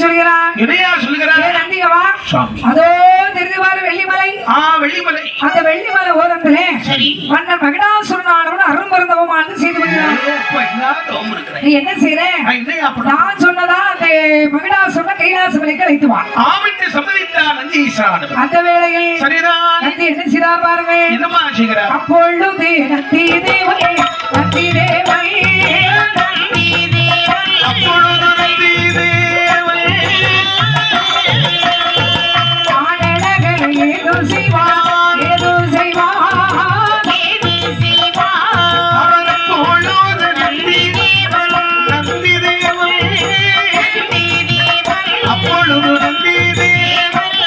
சொல்கிறான். இதையா சொல்கிறான்? நந்திகவா அதோ திருவாரு வெள்ளிமலை. வெள்ளிமலை. அந்த வெள்ளிமலை ஓரத்திலே மன்னர் மகிடாசுரனானவன் அரும்பருந்தவமான செய்து வருகிறான். நீ என்ன செய்யற? நான் சொன்னதா அந்த மகிடாசுரனை கைலாச மலைக்கு அழைத்துவான். அந்த வேளையில் நந்தி என்ன செய்தார் பாருங்க. என்னமா செய்கிறார்? அப்பொழுது நந்தி தேவன் நந்தி தேவன் அப்பொழுது நந்தி தேவன் ஆடழகர் ஏதோ செய்வான் ஏதோ செய்வான் அவர் அப்பொழுது நந்தி தேவன் நந்தி தேவன் அப்பொழுது நந்தி தேவன்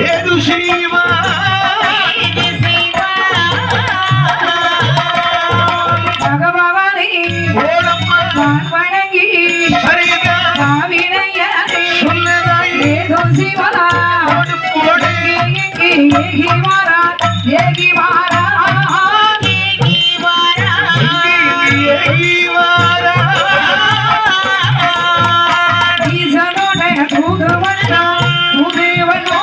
ஏது செய்வான் பகவானை வணங்கி ஏதோ சிவனா ஏகி மாறா ஏகி மாறா ஈசனுடைய தூதுவனோ தூதுவனோ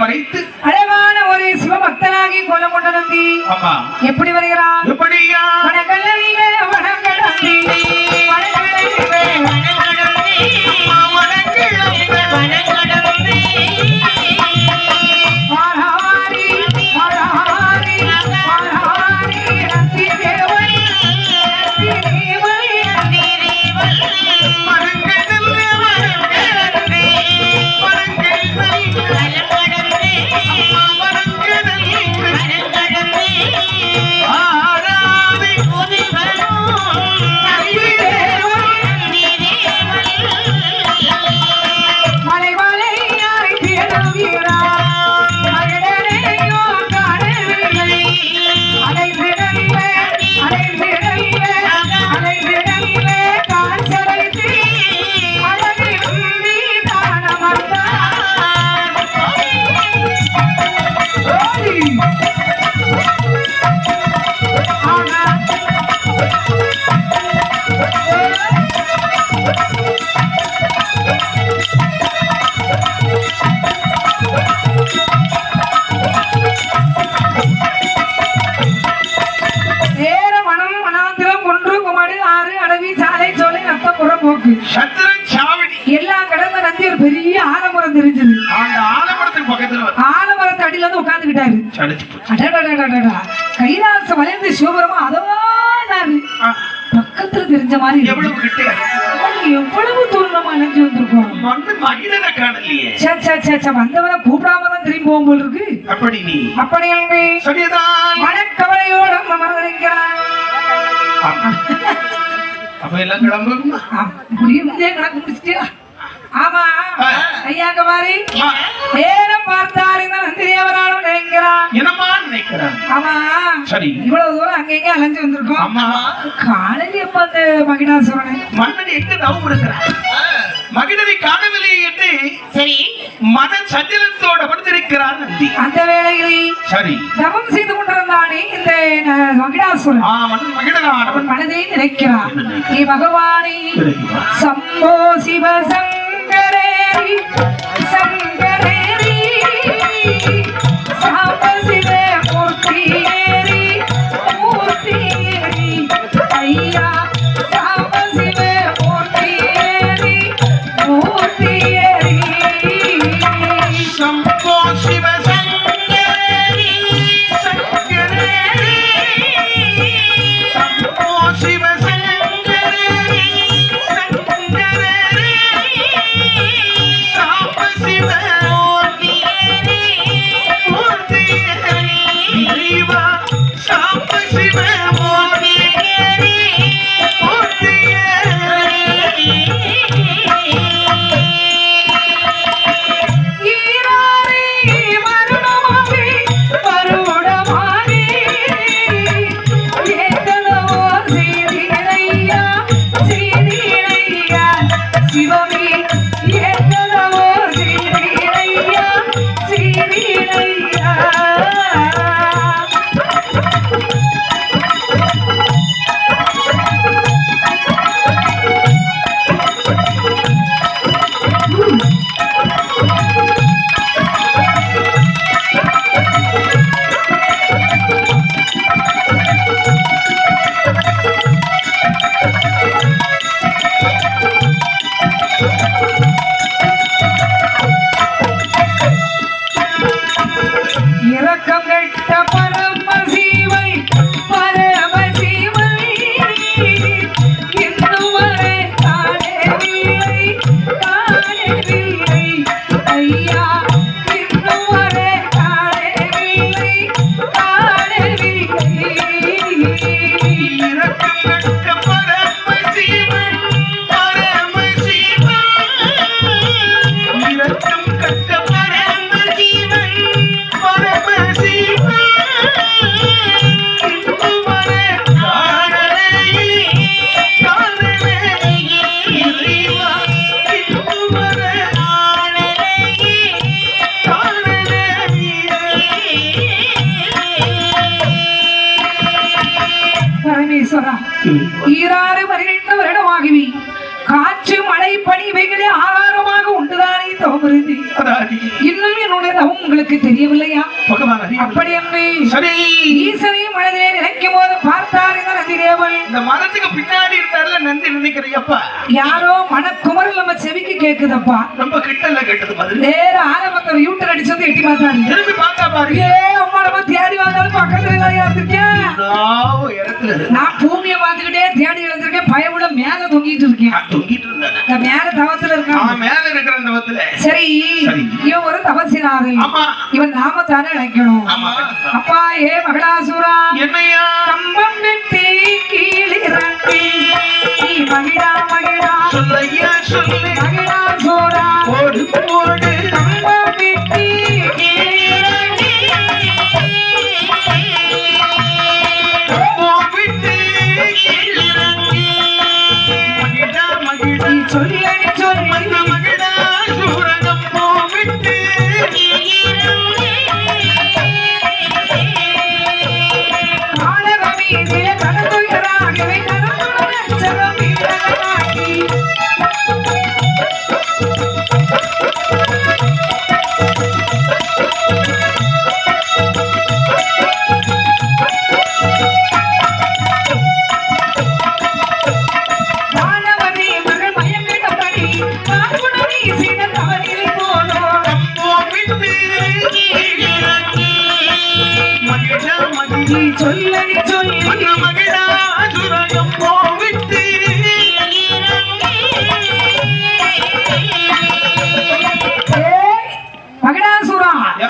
மறைத்து அழகான ஒரு சிவபக்தனாகி கோலம் கொண்ட நந்தி எப்படி வருகிறான்? எப்படியா? வனக்கடலிலே வனக்கடலி வனக்கடலிலே வனக்கடலி வாராரி வாராரி வாராரி நந்தி தேவன் நந்தி தேவன் நந்தி தேவன் மரங்கடலே மரங்கடலே எல்லா கடந்த நந்தி ஒரு பெரிய ஆலமரம் தெரிஞ்சது. அந்த ஆலமரத்துக்கு பக்கத்துல ஆலமரத்து அடியில வந்து உட்கார்ந்துகிட்டாரு. கைலாச வளைந்து சிவபெருமா அதோ பக்கத்துல தெரிஞ்ச மாதிரி எவ்வளவு தூரமா அலைஞ்சு வந்திருக்கோம். வந்தவரை கூப்பிடாமதான் திரும்பி போகும் போல் இருக்கு. அப்படி மனக்கவலையோட மனதிருக்கிறான். அப்ப எல்லாம் கிளம்பும் கணக்கு முடிச்சிட்டியா? ஆமா ஐயாக்க மாதிரி நேரம் பார்த்தாரு நந்திரியவராலும் நினைக்கிறான். என்னமா நினைக்கிறான்? ஆமா சரி இவ்வளவு தூரம் அங்கங்க அலைஞ்சு வந்திருக்கோம். ஆமா காலையில் எப்ப அந்த மகிடாசுரனை மன்னன் எங்க தவம் இருக்கிறார்? மகிழனை காணவில்லை என்று சரி மன சஞ்சலத்தோட வந்திருக்கிறார் நந்தி. அந்த வேளையில் சரி தவம் செய்து கொண்டிருந்தானே இந்த மகிடாசுரன் அவன் மனதை நினைக்கிறான். ஏ பகவானே சம்போ சிவசங்கரேரி சங்கரேரி சாம்ப சிவ மூர்த்தியேரி மூர்த்தியேரி ஐயா சாம்ப சிவ மூர்த்தியேரி மூர்த்தியேரி சம்போ சிவ சங்கரேரி சங்கரேரி சம்போ சிவ சங்கரேரி சங்கரேரி சாம்ப இன்னும் என்னுடைய தவம் உங்களுக்கு தெரியவில்லையா? பகவான் அறியவில்லை. அப்படி என்று சரி ஈசனையும் மனதிலே நினைக்கும் போது பார்த்தார் இந்த நந்திதேவன். இந்த மரத்துக்கு பின்னாடி இருந்தாருல நந்தி நினைக்கிறியப்பா யாரோ மனக்குமரல் நம்ம செவிக்கு கேக்குதப்பா. ரொம்ப கிட்டல கேட்டது மாதிரி நேர ஆலமத்தர் யூட்டர் அடிச்சு வந்து எட்டி பார்த்தாரு. திரும்பி பார்த்தா பாரு ஏ அம்மா நம்ம தேடி வந்தாலும் பக்கத்துல இல்லையா இருக்கேன். இடத்துல நான் பூமியை பார்த்துக்கிட்டே தேடி எழுந்திருக்கேன். பயவுல மேல தொங்கிட்டு இருக்கேன். தொங்கிட்டு இருந்தாங்க நான் மேல தவத்துல இருக்கேன். மேல இருக்கிற தவத்துல சரி சரி. இவன் ஒரு தவசினாரு. ஆமா இவன் நாமத்தானே அழைக்கணும். ஆமா அப்பா ஏ மகடாசுரா என்னையா கம்பம் வெட்டி கீழிறங்கி நீ மகிடா மகிடா சொல்லையா சொல்லு மகிடாசுரா